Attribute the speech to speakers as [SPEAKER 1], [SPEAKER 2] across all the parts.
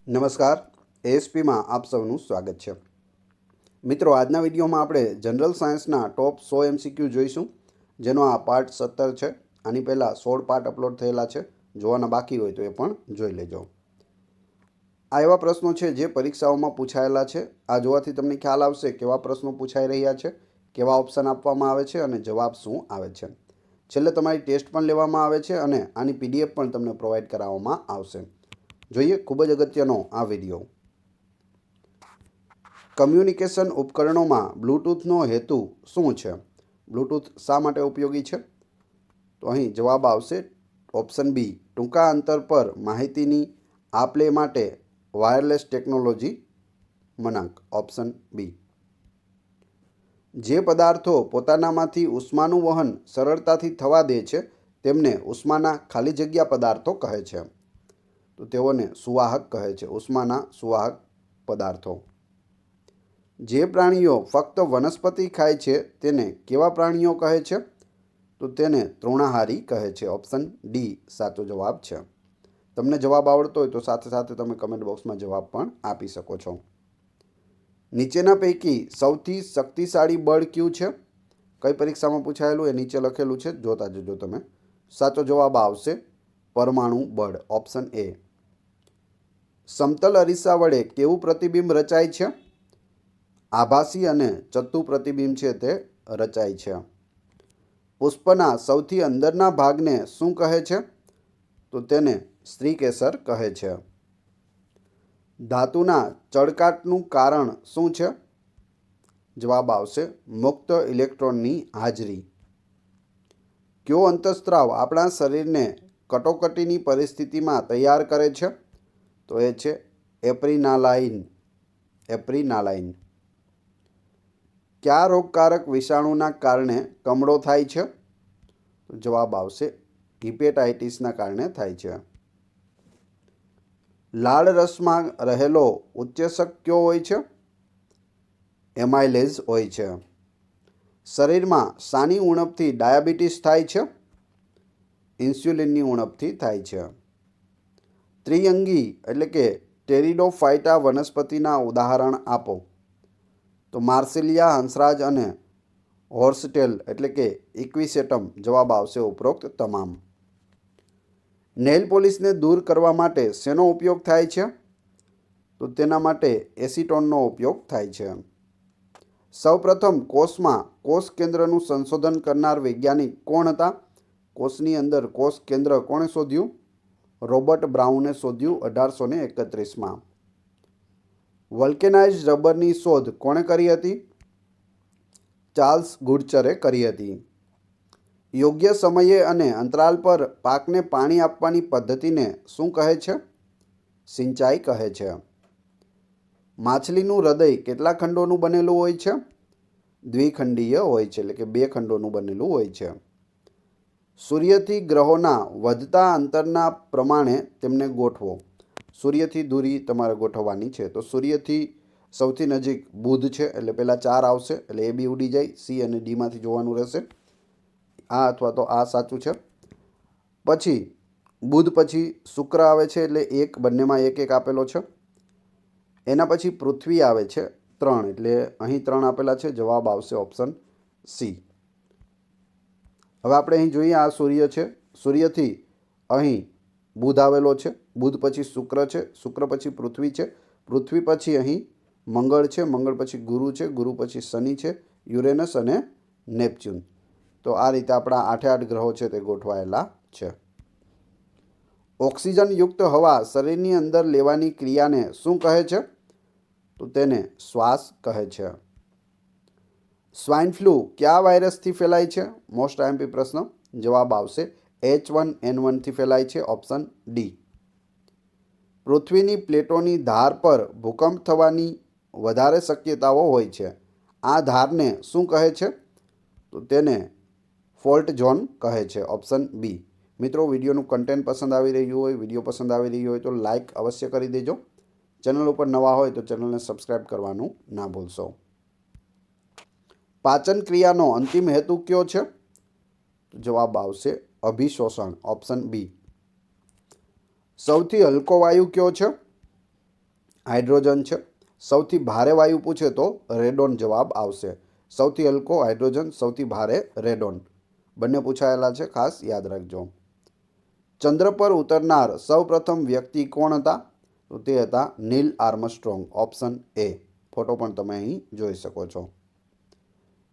[SPEAKER 1] નમસ્કાર, એએસપીમાં આપ સૌનું સ્વાગત છે. મિત્રો, આજના વિડીયોમાં આપણે જનરલ સાયન્સના ટોપ 100 એમસીક્યુ જોઈશું, જેનો આ પાર્ટ 17 છે. આની પહેલાં 16 પાર્ટ અપલોડ થયેલા છે. જોવાના બાકી હોય તો એ પણ જોઈ લેજો. આ એવા પ્રશ્નો છે જે પરીક્ષાઓમાં પૂછાયેલા છે. આ જોવાથી તમને ખ્યાલ આવશે કેવા પ્રશ્નો પૂછાઈ રહ્યા છે, કેવા ઓપ્શન આપવામાં આવે છે અને જવાબ શું આવે છે. છેલ્લે તમારી ટેસ્ટ પણ લેવામાં આવે છે અને આની પીડીએફ પણ તમને પ્રોવાઈડ કરાવવામાં આવશે. જોઈએ ખૂબ જ અગત્યનો આ વિડીયો. કમ્યુનિકેશન ઉપકરણોમાં બ્લૂટૂથનો હેતુ શું છે? બ્લૂટૂથ શા માટે ઉપયોગી છે? તો અહીં જવાબ આવશે ઓપ્શન બી, ટૂંકા અંતર પર માહિતીની આપ-લે માટે વાયરલેસ ટેકનોલોજી મનાક. Option B. જે પદાર્થો પોતાનામાંથી ઉષ્માનું વહન સરળતાથી થવા દે છે તેમને ઉષ્માના ખાલી જગ્યા પદાર્થો કહે છે. તો તેઓને સુવાહક કહે છે, ઉષ્માના સુવાહક પદાર્થો. જે પ્રાણીઓ ફક્ત વનસ્પતિ ખાય છે તેને કેવા પ્રાણીઓ કહે છે? તો તેને તૃણાહારી કહે છે. ઓપ્શન ડી સાચો જવાબ છે. તમને જવાબ આવડતો હોય તો સાથે સાથે તમે કમેન્ટ બોક્સમાં જવાબ પણ આપી શકો છો. નીચેના પૈકી સૌથી શક્તિશાળી બળ કયું છે? કઈ પરીક્ષામાં પૂછાયેલું એ નીચે લખેલું છે, જોતા જજો તમે. સાચો જવાબ આવશે પરમાણુ બળ. Option A. સમતલ અરીસા વડે કેવું પ્રતિબિંબ રચાય છે? આભાસી અને ચત્તુ પ્રતિબિંબ છે તે રચાય છે. પુષ્પના સૌથી અંદરના ભાગને શું કહે છે? તો તેને સ્ત્રીકેસર કહે છે. ધાતુના ચળકાટનું કારણ શું છે? જવાબ આવશે મુક્ત ઇલેક્ટ્રોનની હાજરી. કયો અંતઃસ્ત્રાવ આપણા શરીરને કટોકટીની પરિસ્થિતિમાં તૈયાર કરે છે? તો એ છે એપ્રિનાલાઇન. એપ્રિનાલાઇન. કયા રોગકારક વિષાણુના કારણે કમળો થાય છે? તો જવાબ આવશે હિપેટાઇટિસના કારણે થાય છે. લાળ રસમાં રહેલો ઉત્સેચક કયો હોય છે? એમાઇલેઝ હોય છે. શરીરમાં શાની ઉણપથી ડાયાબિટીસ થાય છે? ઇન્સ્યુલિનની ઉણપથી થાય છે. ત્રિઅંગી એટલે કે ટેરિડોફાઇટા વનસ્પતિના ઉદાહરણ આપો. તો માર્સિલિયા, હંસરાજ અને હોર્સટેલ એટલે કે ઇક્વિસેટમ. જવાબ આવશે ઉપરોક્ત તમામ. નેઇલ પોલિશને દૂર કરવા માટે શેનો ઉપયોગ થાય છે? તો તેના માટે એસીટોનનો ઉપયોગ થાય છે. સૌપ્રથમ કોષમાં કોષ કેન્દ્રનું સંશોધન કરનાર વૈજ્ઞાનિક કોણ હતા? કોષની અંદર કોષ કેન્દ્ર કોણે શોધ્યું? રોબર્ટ બ્રાઉને શોધ્યું 1831માં. વલ્કેનાઇઝ્ડ રબરની શોધ કોણે કરી હતી? ચાર્લ્સ ગુડચરે કરી હતી. યોગ્ય સમયે અને અંતરાલ પર પાકને પાણી આપવાની પદ્ધતિને શું કહે છે? સિંચાઈ કહે છે. માછલીનું હૃદય કેટલા ખંડોનું બનેલું હોય છે? દ્વિખંડીય હોય છે, એટલે કે 2 ખંડોનું બનેલું હોય છે. સૂર્યથી ગ્રહોના વધતા અંતરના પ્રમાણે તેમને ગોઠવો. સૂર્યથી દૂરી તમારે ગોઠવવાની છે. તો સૂર્યથી સૌથી નજીક બુધ છે, એટલે પહેલાં 4 આવશે, એટલે એ બી ઉડી જાય. સી અને ડીમાંથી જોવાનું રહેશે. આ અથવા તો આ સાચું છે. પછી બુધ પછી શુક્ર આવે છે, એટલે 1, બંનેમાં 1 1 આપેલો છે. એના પછી પૃથ્વી આવે છે 3, એટલે અહીં 3 આપેલા છે. જવાબ આવશે ઓપ્શન સી. હવે આપણે અહીં જોઈએ, આ સૂર્ય છે. સૂર્યથી અહીં બુધ આવેલો છે. બુધ પછી શુક્ર છે. શુક્ર પછી પૃથ્વી છે. પૃથ્વી પછી અહીં મંગળ છે. મંગળ પછી ગુરુ છે. ગુરુ પછી શનિ છે, યુરેનસ અને નેપચ્યુન. તો આ રીતે આપણા 8 ગ્રહો છે તે ગોઠવાયેલા છે. ઓક્સિજનયુક્ત હવા શરીરની અંદર લેવાની ક્રિયાને શું કહે છે? તો તેને શ્વાસ કહે છે. સ્વાઇન ફ્લૂ કયા વાયરસથી ફેલાય છે? મોસ્ટ આઈએમપી પ્રશ્ન. જવાબ આવશે H1N1થી ફેલાય છે. Option D. પૃથ્વીની પ્લેટોની ધાર પર ભૂકંપ થવાની વધારે શક્યતાઓ હોય છે. આ ધારને શું કહે છે? તો તેને ફોલ્ટ ઝોન કહે છે. Option B. મિત્રો, વિડીયોનું કન્ટેન્ટ પસંદ આવી રહ્યું હોય, વિડીયો પસંદ આવી રહ્યો હોય તો લાઇક અવશ્ય કરી દેજો. ચેનલ ઉપર નવા હોય તો ચેનલને સબસ્ક્રાઈબ કરવાનું ના ભૂલશો. પાચન ક્રિયાનો અંતિમ હેતુ કયો છે? જવાબ આવશે અભિશોષણ. Option B. સૌથી હલકો વાયુ કયો છે? હાઇડ્રોજન છે. સૌથી ભારે વાયુ પૂછે તો રેડોન જવાબ આવશે. સૌથી હલકો હાઇડ્રોજન, સૌથી ભારે રેડોન. બંને પૂછાયેલા છે, ખાસ યાદ રાખજો. ચંદ્ર પર ઉતરનાર સૌપ્રથમ વ્યક્તિ કોણ હતા? તો તે હતા નીલ આર્મસ્ટ્રોંગ, ઓપ્શન એ. ફોટો પણ તમે અહીં જોઈ શકો છો.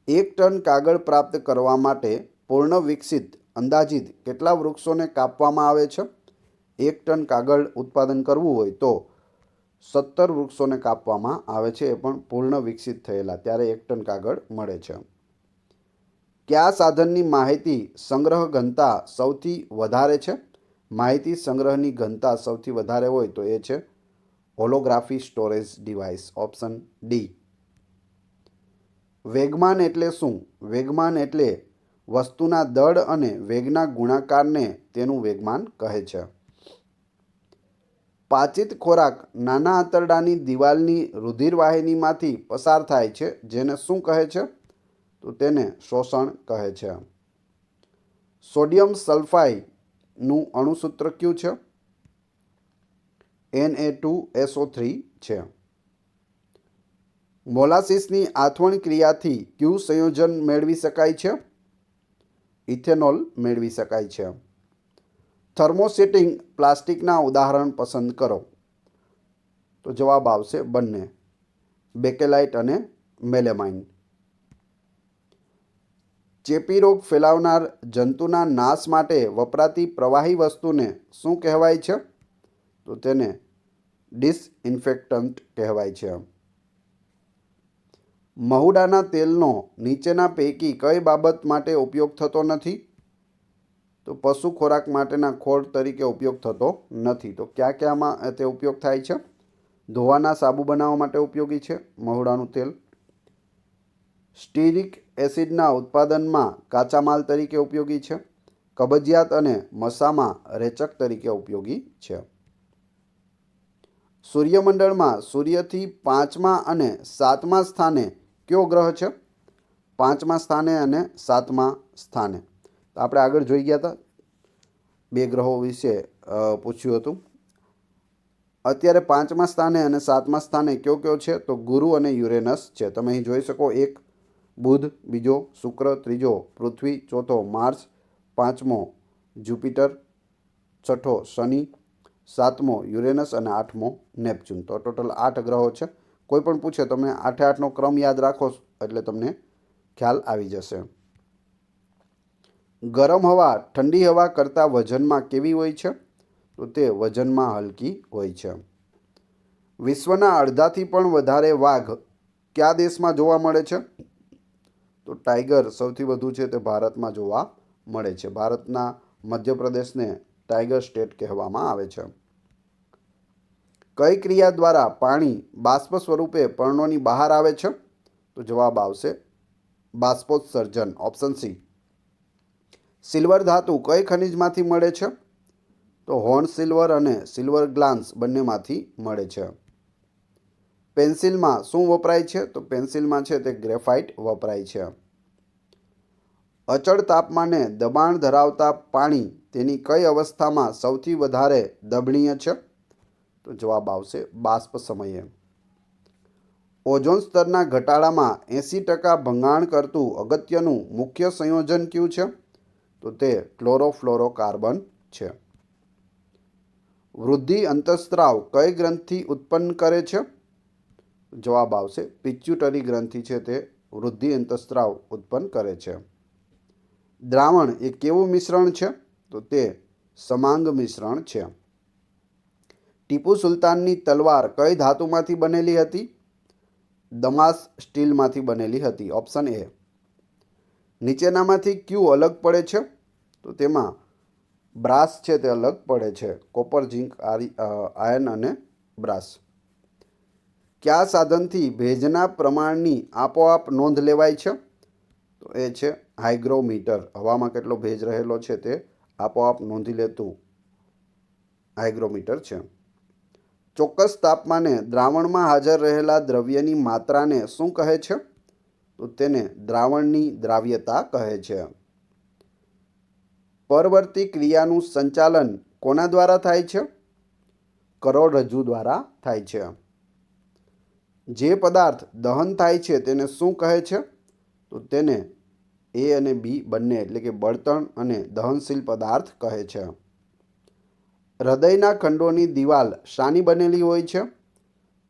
[SPEAKER 1] 1 ટન કાગળ પ્રાપ્ત કરવા માટે પૂર્ણ વિકસિત અંદાજિત કેટલા વૃક્ષોને કાપવામાં આવે છે? 1 ટન કાગળ ઉત્પાદન કરવું હોય તો 17 વૃક્ષોને કાપવામાં આવે છે, એ પણ પૂર્ણ વિકસિત થયેલા, ત્યારે 1 ટન કાગળ મળે છે. કયા સાધનની માહિતી સંગ્રહ ઘનતા સૌથી વધારે છે? માહિતી સંગ્રહની ઘનતા સૌથી વધારે હોય તો એ છે holography storage device, option D. વેગમાન એટલે શું? વેગમાન એટલે વસ્તુના દળ અને વેગના ગુણાકારને તેનું વેગમાન કહે છે. પાચિત ખોરાક નાના આંતરડાની દિવાલની રુધિરવાહિનીમાંથી પસાર થાય છે, જેને શું કહે છે? તો તેને શોષણ કહે છે. સોડિયમ સલ્ફાઇડનું અણુસૂત્ર કયું છે? Na2SO3 છે. મોલાસીસની આથવણ ક્રિયાથી કયું સંયોજન મેળવી શકાય છે? ઇથેનોલ મેળવી શકાય છે. થર્મોસેટિંગ પ્લાસ્ટિકના ઉદાહરણ પસંદ કરો. તો જવાબ આવશે બંને, બેકેલાઇટ અને મેલેમાઇન. ચેપી રોગ ફેલાવનાર જંતુના નાશ માટે વપરાતી પ્રવાહી વસ્તુને શું કહેવાય છે? તો તેને ડિસઇન્ફેક્ટન્ટ કહેવાય છે. મહુડાના તેલનો નીચેના પૈકી કઈ બાબત માટે ઉપયોગ થતો નથી? તો પશુ ખોરાક માટેના ખોળ તરીકે ઉપયોગ થતો નથી. તો ક્યાં ક્યાંમાં તે ઉપયોગ થાય છે? ધોવાના સાબુ બનાવવા માટે ઉપયોગી છે મહુડાનું તેલ. સ્ટીરિક એસિડના ઉત્પાદનમાં કાચા માલ તરીકે ઉપયોગી છે. કબજિયાત અને મસામાં રેચક તરીકે ઉપયોગી છે. સૂર્યમંડળમાં સૂર્યથી 5મા અને 7મા સ્થાને કયો ગ્રહ છે? 5મા સ્થાને અને 7મા સ્થાને. તો આપણે આગળ જોઈ ગયા હતા, 2 ગ્રહો વિશે પૂછ્યું હતું. અત્યારે 5મા સ્થાને અને 7મા સ્થાને કયો કયો છે? તો ગુરુ અને યુરેનસ છે. તમે અહીં જોઈ શકો, 1 બુધ, બીજો શુક્ર, ત્રીજો પૃથ્વી, ચોથો માર્સ, 5મો જુપિટર, 6ઠો શનિ, 7મો યુરેનસ અને 8મો નેપચ્યુન. તો ટોટલ 8 ગ્રહો છે. કોઈ પણ પૂછે તમે 8-8નો ક્રમ યાદ રાખો એટલે તમને ખ્યાલ આવી જશે. ગરમ હવા ઠંડી હવા કરતાં વજનમાં કેવી હોય છે? તો તે વજનમાં હલકી હોય છે. વિશ્વના અડધાથી પણ વધારે વાઘ કયા દેશમાં જોવા મળે છે? તો ટાઈગર સૌથી વધુ છે તે ભારતમાં જોવા મળે છે. ભારતના મધ્યપ્રદેશને ટાઈગર સ્ટેટ કહેવામાં આવે છે. કઈ ક્રિયા દ્વારા પાણી બાષ્પ સ્વરૂપે પર્ણોની બહાર આવે છે? તો જવાબ આવશે બાષ્પોત્સર્જન, ઓપ્શન સી. સિલ્વર ધાતુ કઈ ખનિજમાંથી મળે છે? તો હોર્ન સિલ્વર અને સિલ્વર ગ્લાન્સ બંનેમાંથી મળે છે. પેન્સિલમાં શું વપરાય છે? તો પેન્સિલમાં છે તે ગ્રેફાઇટ વપરાય છે. અચળ તાપમાને દબાણ ધરાવતા પાણી તેની કઈ અવસ્થામાં સૌથી વધારે દબનીય છે? તો જવાબ આવશે બાષ્પ સમયે. ઓઝોન સ્તરના ઘટાડામાં 80% ભંગાણ કરતું અગત્યનું મુખ્ય સંયોજન કયું છે? તો તે ક્લોરોફ્લોરોકાર્બન છે. વૃદ્ધિ અંતઃસ્ત્રાવ કઈ ગ્રંથિ ઉત્પન્ન કરે છે? જવાબ આવશે પિચ્યુટરી ગ્રંથિ છે તે વૃદ્ધિ અંતઃસ્ત્રાવ ઉત્પન્ન કરે છે. દ્રાવણ એ કેવું મિશ્રણ છે? તો તે સમાંગ મિશ્રણ છે. ટીપુ સુલતાનની તલવાર કઈ ધાતુમાંથી બનેલી હતી? દમાસ સ્ટીલમાંથી બનેલી હતી, ઓપ્શન એ. નીચેનામાંથી કયું અલગ પડે છે? તો તેમાં બ્રાસ છે તે અલગ પડે છે. કોપર, ઝિંક, આયર્ન અને બ્રાસ. કયા સાધનથી ભેજના પ્રમાણની આપોઆપ નોંધ લેવાય છે? તો એ છે હાઇગ્રોમીટર. હવામાં કેટલો ભેજ રહેલો છે તે આપોઆપ નોંધી લેતું હાઇગ્રોમીટર છે. ચોક્કસ તાપમાને દ્રાવણમાં હાજર રહેલા દ્રવ્યની માત્રાને શું કહે છે? તો તેને દ્રાવણની દ્રાવ્યતા કહે છે. પરવર્તી ક્રિયાનું સંચાલન કોના દ્વારા થાય છે? કરોડરજ્જુ દ્વારા થાય છે. જે પદાર્થ દહન થાય છે તેને શું કહે છે? તો તેને એ અને બી બંને એટલે કે બળતણ અને દહનશીલ પદાર્થ કહે છે. હૃદયના ખંડોની દિવાલ શાની બનેલી હોય છે?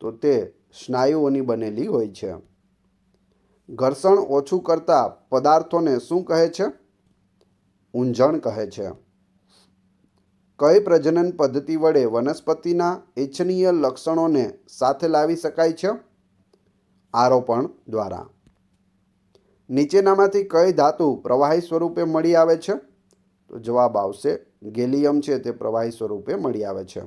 [SPEAKER 1] તો તે સ્નાયુઓની બનેલી હોય છે. ઘર્ષણ ઓછું કરતા પદાર્થોને શું કહે છે? ઊંજણ કહે છે. કઈ પ્રજનન પદ્ધતિ વડે વનસ્પતિના ઇચ્છનીય લક્ષણોને સાથે લાવી શકાય છે? આરોપણ દ્વારા. નીચેનામાંથી કઈ ધાતુ પ્રવાહી સ્વરૂપે મળી આવે છે? તો જવાબ આવશે ગેલિયમ છે તે પ્રવાહી સ્વરૂપે મળી આવે છે.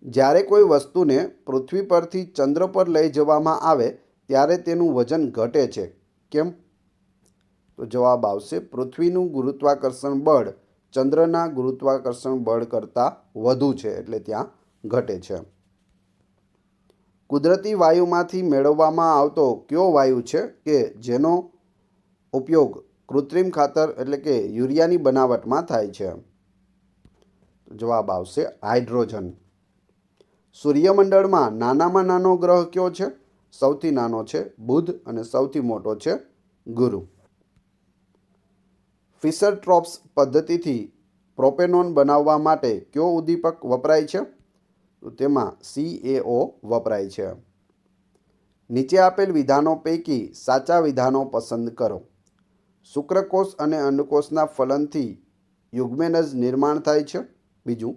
[SPEAKER 1] જ્યારે કોઈ વસ્તુને પૃથ્વી પરથી ચંદ્ર પર લઈ જવામાં આવે ત્યારે તેનું વજન ઘટે છે. કેમ? તો જવાબ આવશે પૃથ્વીનું ગુરુત્વાકર્ષણ બળ ચંદ્રના ગુરુત્વાકર્ષણ બળ કરતાં વધુ છે એટલે ત્યાં ઘટે છે. કુદરતી વાયુમાંથી મેળવવામાં આવતો કયો વાયુ છે કે જેનો ઉપયોગ કૃત્રિમ ખાતર એટલે કે યુરિયાની બનાવટમાં થાય છે? જવાબ આવશે હાઇડ્રોજન. સૂર્યમંડળમાં નાનામાં નાનો ગ્રહ કયો છે? સૌથી નાનો છે બુધ અને સૌથી મોટો છે ગુરુ. ફિશર-ટ્રોપ્સ પદ્ધતિથી પ્રોપેનોન બનાવવા માટે કયો ઉદ્દીપક વપરાય છે? તો તેમાં CaO વપરાય છે. નીચે આપેલ વિધાનો પૈકી સાચા વિધાનો પસંદ કરો. શુક્રકોષ અને અંડકોષના ફલનથી યુગ્મેનજ નિર્માણ થાય છે. બીજું,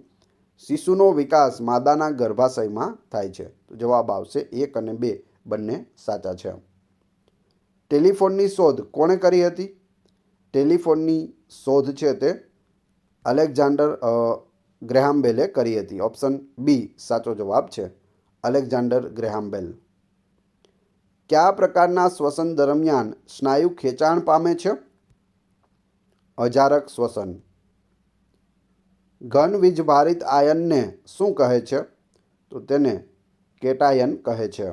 [SPEAKER 1] શિશુનો વિકાસ માદાના ગર્ભાશયમાં થાય છે. તો જવાબ આવશે 1 અને 2 બંને સાચા છે. ટેલિફોનની શોધ કોણે કરી હતી? ટેલિફોનની શોધ છે તે અલેક્ઝાન્ડર ગ્રેહામ બેલે કરી હતી. ઓપ્શન બી સાચો જવાબ છે, અલેક્ઝાન્ડર ગ્રેહામ બેલ. કયા પ્રકારના શ્વસન દરમિયાન સ્નાયુ ખેંચાણ પામે છે? અજારક શ્વસન. ઘન વીજભારિત આયનને શું કહે છે? તો તેને કેટાયન કહે છે.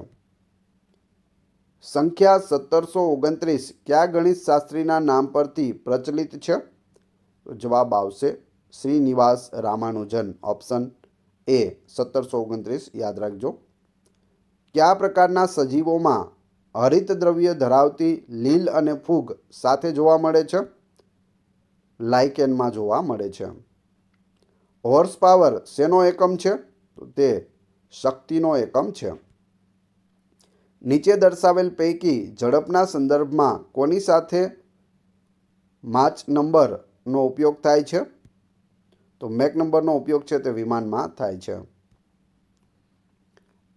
[SPEAKER 1] સંખ્યા 1729 કયા ગણિતશાસ્ત્રીના નામ પરથી પ્રચલિત છે? તો જવાબ આવશે શ્રીનિવાસ રામાનુજન. ઓપ્શન એ 1729 યાદ રાખજો. કયા પ્રકારના સજીવોમાં હરિત દ્રવ્ય ધરાવતી લીલ અને ફૂગ સાથે જોવા મળે છે? લાઇકેનમાં જોવા મળે છે. હોર્સ પાવર શેનો એકમ છે? તો તે શક્તિનો એકમ છે. નીચે દર્શાવેલ પૈકી ઝડપના સંદર્ભમાં કોની સાથે માચ નંબરનો ઉપયોગ થાય છે? તો મેક નંબરનો ઉપયોગ છે તે વિમાનમાં થાય છે.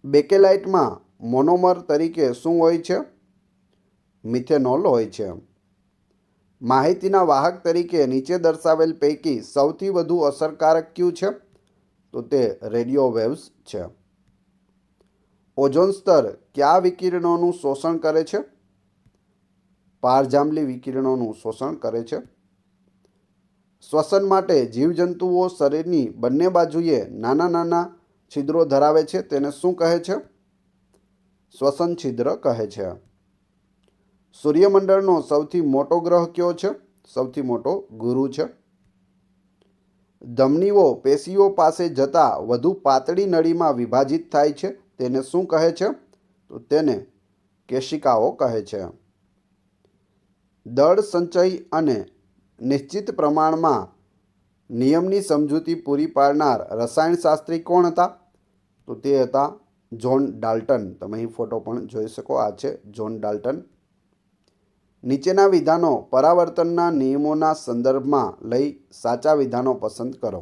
[SPEAKER 1] બેકેલાઇટમાં મોનોમર તરીકે શું હોય છે? મિથેનોલ હોય છે. માહિતીના વાહક તરીકે નીચે દર્શાવેલ પૈકી સૌથી વધુ અસરકારક કયું છે? તો તે રેડિયો વેવ્સ છે. ઓઝોન સ્તર કયા વિકિરણોનું શોષણ કરે છે? પારજાંબલી વિકિરણોનું શોષણ કરે છે. શ્વસન માટે જીવજંતુઓ શરીરની બંને બાજુએ નાના નાના છિદ્રો ધરાવે છે તેને શું કહે છે? શ્વસન છિદ્ર કહે છે. સૂર્યમંડળનો સૌથી મોટો ગ્રહ કયો છે? સૌથી મોટો ગુરુ છે. ધમનીઓ પેશીઓ પાસે જતા વધુ પાતળી નળીમાં વિભાજિત થાય છે તેને શું કહે છે? તો તેને કેશિકાઓ કહે છે. દળ સંચય અને નિશ્ચિત પ્રમાણમાં નિયમની સમજૂતી પૂરી પાડનાર રસાયણશાસ્ત્રી કોણ હતા? તો તે હતા જ્હોન ડાલ્ટન. તમે અહીં ફોટો પણ જોઈ શકો, આ છે જ્હોન ડાલ્ટન. નીચેના વિધાનો પરાવર્તનના નિયમોના સંદર્ભમાં લઈ સાચા વિધાનો પસંદ કરો.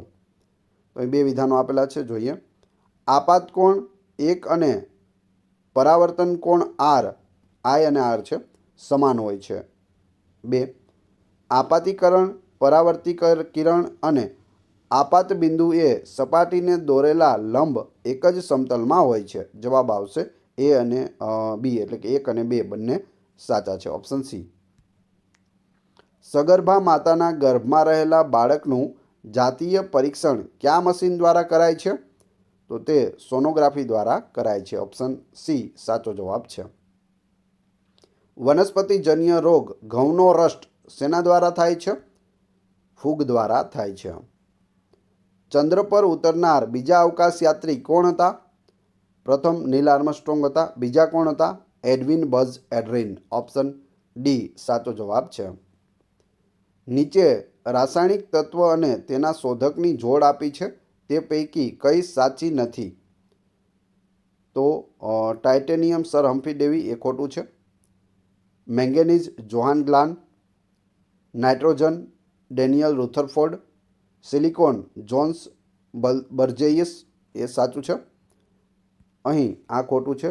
[SPEAKER 1] તો અહીં 2 વિધાનો આપેલા છે, જોઈએ. આપાત કોણ 1 અને પરાવર્તન કોણ R, I અને R છે, સમાન હોય છે. 2. આપાતીકરણ, પરાવર્તી કિરણ અને આપાત બિંદુએ સપાટીને દોરેલા લંબ એક જ સમતલમાં હોય છે. જવાબ આવશે A અને B એટલે કે 1 અને 2 બંને સાચા છે. Option C. સગર્ભા માતાના ગર્ભમાં રહેલા બાળકનું જાતીય પરીક્ષણ કયા મશીન દ્વારા કરાય છે? તો તે સોનોગ્રાફી દ્વારા કરાય છે. ઓપ્શન સી સાચો જવાબ છે. વનસ્પતિજન્ય રોગ ઘઉંનો રસ્ટ શેના દ્વારા થાય છે? ફૂગ દ્વારા થાય છે. ચંદ્ર પર ઉતરનાર બીજા અવકાશયાત્રી કોણ હતા? પ્રથમ નીલ આર્મસ્ટ્રોંગ હતા. બીજા કોણ હતા? Edwin Buzz Aldrin. Option D સાચો જવાબ છે. નીચે રાસાયણિક તત્વ અને તેના શોધકની જોડ આપી છે, તે પૈકી કઈ સાચી નથી? તો ટાઇટેનિયમ સર હમ્ફ્રી ડેવી એ ખોટું છે. Manganese Johan Gahn, nitrogen Daniel Rutherford, silicon Jons Berzelius એ સાચું છે. અહીં આ ખોટું છે.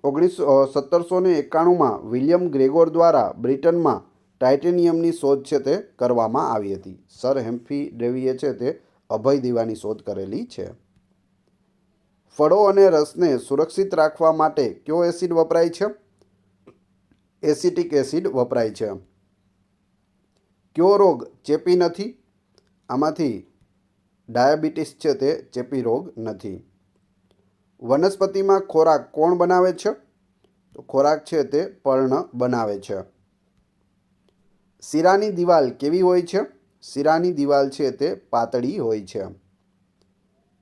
[SPEAKER 1] 1791માં વિલિયમ ગ્રેગોર દ્વારા બ્રિટનમાં ટાઇટેનિયમની શોધ છે તે કરવામાં આવી હતી. સર હમ્ફ્રી ડેવીએ છે તે અભય દીવાની શોધ કરેલી છે. ફળો અને રસને સુરક્ષિત રાખવા માટે કયો એસિડ વપરાય છે? એસિટિક એસિડ વપરાય છે. કયો રોગ ચેપી નથી? આમાંથી ડાયાબિટીસ છે તે ચેપી રોગ નથી. વનસ્પતિમાં ખોરાક કોણ બનાવે છે? તો ખોરાક છે તે પર્ણ બનાવે છે. શીરાની દિવાલ કેવી હોય છે? શીરાની દિવાલ છે તે પાતળી હોય છે.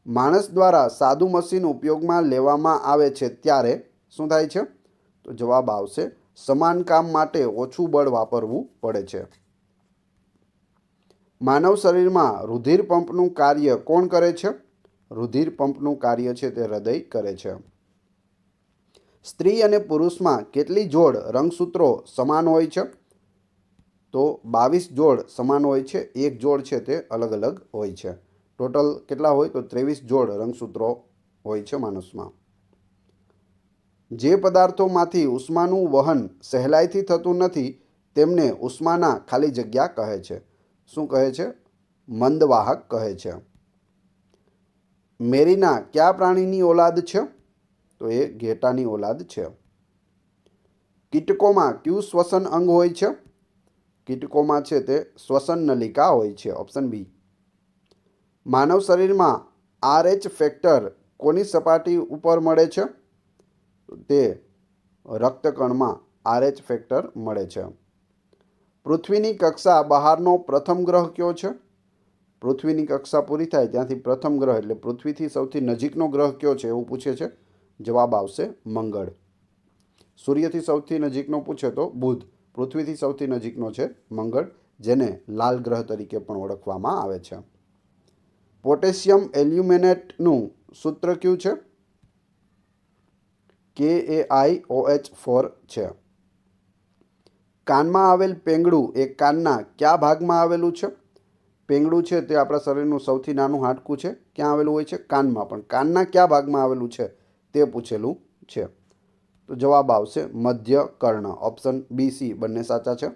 [SPEAKER 1] માણસ દ્વારા સાદું મશીન ઉપયોગમાં લેવામાં આવે છે ત્યારે શું થાય છે? તો જવાબ આવશે સમાન કામ માટે ઓછું બળ વાપરવું પડે છે. માનવ શરીરમાં રુધિર પંપનું કાર્ય કોણ કરે છે? રુધિર પંપનું કાર્ય છે તે હૃદય કરે છે. સ્ત્રી અને પુરુષમાં કેટલી જોડ રંગસૂત્રો સમાન હોય છે? તો 22 જોડ સમાન હોય છે. એક જોડ છે તે અલગ અલગ હોય છે. ટોટલ કેટલા હોય? તો 23 જોડ રંગસૂત્રો હોય છે માણસમાં. જે પદાર્થોમાંથી ઉષ્માનું વહન સહેલાઈથી થતું નથી તેમને ઉષ્માના ખાલી જગ્યા કહે છે. શું કહે છે? મંદવાહક કહે છે. મેરીના કયા પ્રાણીની ઓલાદ છે? તો એ ઘેટાની ઓલાદ છે. કીટકોમાં કયું શ્વસન અંગ હોય છે? કીટકોમાં છે તે શ્વસન નલિકા હોય છે. ઓપ્શન બી. માનવ શરીરમાં RH ફેક્ટર કોની સપાટી ઉપર મળે છે? તે રક્તકણમાં RH ફેક્ટર મળે છે. પૃથ્વીની કક્ષા બહારનો પ્રથમ ગ્રહ કયો છે? પૃથ્વીની કક્ષા પૂરી થાય ત્યાંથી પ્રથમ ગ્રહ એટલે પૃથ્વીથી સૌથી નજીકનો ગ્રહ કયો છે એવું પૂછે છે. જવાબ આવશે મંગળ. સૂર્યથી સૌથી નજીકનો પૂછે તો બુધ. પૃથ્વીથી સૌથી નજીકનો છે મંગળ, જેને લાલ ગ્રહ તરીકે પણ ઓળખવામાં આવે છે. પોટેશિયમ એલ્યુમિનેટનું સૂત્ર કયું છે? KaIOH4 છે. કાનમાં આવેલ પેંગડું એ કાનના કયા ભાગમાં આવેલું છે? પેંગડું છે તે આપણા શરીરનું સૌથી નાનું હાડકું છે. ક્યાં આવેલું હોય છે? કાનમાં. પણ કાનના કયા ભાગમાં આવેલું છે તે પૂછેલું છે. તો જવાબ આવશે મધ્ય કર્ણ. ઓપ્શન બી, સી બંને સાચા છે.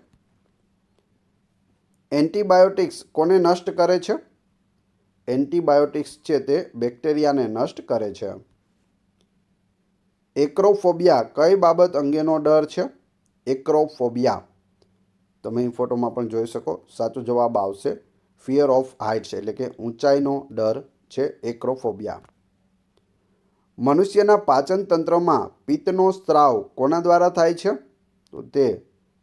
[SPEAKER 1] એન્ટીબાયોટિક્સ કોને નષ્ટ કરે છે? એન્ટીબાયોટિક્સ છે તે બેક્ટેરિયાને નષ્ટ કરે છે. એક્રોફોબિયા કઈ બાબત અંગેનો ડર છે? એક્રોફોબિયા તમે અહીં ફોટોમાં પણ જોઈ શકો. સાચો જવાબ આવશે ફિયર ઓફ હાઇટ્સ, એટલે કે ઊંચાઈનો ડર છે એક્રોફોબિયા. મનુષ્યના પાચન તંત્રમાં પિત્તનો સ્ત્રાવ કોના દ્વારા થાય છે? તો તે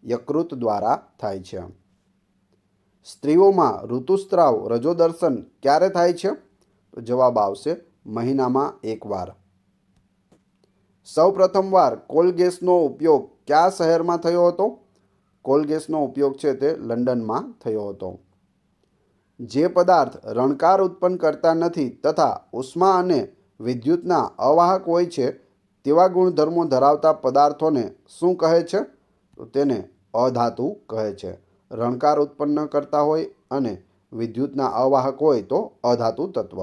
[SPEAKER 1] યકૃત દ્વારા થાય છે. સ્ત્રીઓમાં ઋતુસ્ત્રાવ રજોદર્શન ક્યારે થાય છે? તો જવાબ આવશે મહિનામાં એકવાર. સૌ પ્રથમવાર કોલ ગેસનો ઉપયોગ કયા શહેરમાં થયો હતો? કોલ ગેસનો ઉપયોગ છે તે લંડનમાં થયો હતો. જે પદાર્થ રણકાર ઉત્પન્ન કરતા નથી તથા ઉષ્મા અને વિદ્યુતના અવાહક હોય છે તેવા ગુણધર્મો ધરાવતા પદાર્થોને શું કહે છે? તો તેને અધાતુ કહે છે. રણકાર ઉત્પન્ન ન કરતા હોય અને વિદ્યુતના અવાહક હોય તો અધાતુ તત્વ.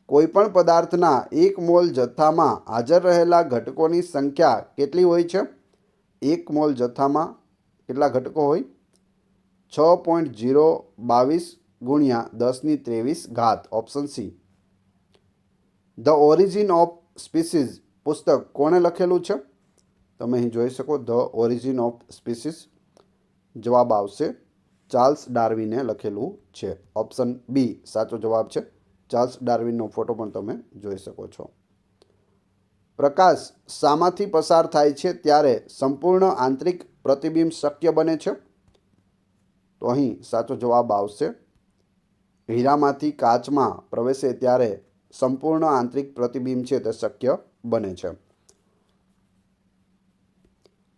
[SPEAKER 1] કોઈપણ પદાર્થના 1 મોલ જથ્થામાં હાજર રહેલા ઘટકોની સંખ્યા કેટલી હોય છે? 1 મોલ જથ્થામાં કેટલા ઘટકો હોય? 6.022 ગુણ્યા 1023 option C. The origin of species પુસ્તક કોણે લખેલું છે? તમે અહીં જોઈ શકો ધ ઓરિજિન ઓફ સ્પીસીઝ. જવાબ આવશે ચાર્લ્સ ડાર્વિને લખેલું છે. ઓપ્શન બી સાચો જવાબ છે. ચાર્લ્સ ડાર્વિનનો ફોટો પણ તમે જોઈ શકો છો. પ્રકાશ શામાંથી પસાર થાય છે ત્યારે સંપૂર્ણ આંતરિક પ્રતિબિંબ શક્ય બને છે? તો અહીં સાચો જવાબ આવશે હીરામાંથી કાચમાં પ્રવેશે ત્યારે સંપૂર્ણ આંતરિક પ્રતિબિંબ છે તે શક્ય બને છે.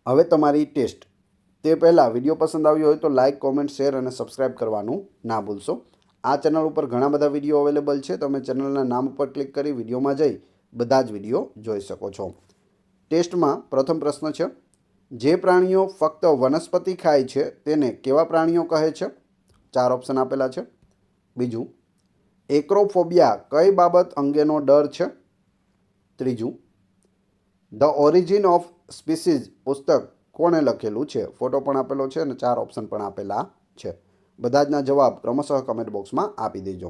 [SPEAKER 1] હવે તમારી ટેસ્ટ. તે પહેલાં વિડીયો પસંદ આવ્યો હોય તો લાઇક, કોમેન્ટ, શેર અને સબસ્ક્રાઈબ કરવાનું ના ભૂલશો. આ ચેનલ ઉપર ઘણા બધા વિડીયો અવેલેબલ છે. તમે ચેનલના નામ ઉપર ક્લિક કરી વિડીયોમાં જઈ બધા જ વિડીયો જોઈ શકો છો. ટેસ્ટમાં પ્રથમ પ્રશ્ન છે, જે પ્રાણીઓ ફક્ત વનસ્પતિ ખાય છે તેને કેવા પ્રાણીઓ કહે છે? 4 ઓપ્શન આપેલા છે. બીજું, એક્રોફોબિયા કઈ બાબત અંગેનો ડર છે? ત્રીજું, ધ ઓરિજિન ઓફ સ્પીસીઝ પુસ્તક કોણે લખેલું છે? ફોટો પણ આપેલો છે અને 4 ઓપ્શન પણ આપેલા છે. બધા જના જવાબ ક્રમશઃ કમેન્ટ બોક્સમાં આપી દેજો.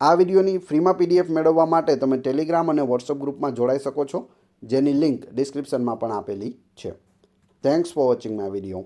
[SPEAKER 1] આ વિડીયોની ફ્રીમાં PDF મેળવવા માટે તમે ટેલિગ્રામ અને વોટ્સઅપ ગ્રુપમાં જોડાઈ શકો છો, જેની લિંક ડિસ્ક્રિપ્શનમાં પણ આપેલી છે. Thanks for watching my video.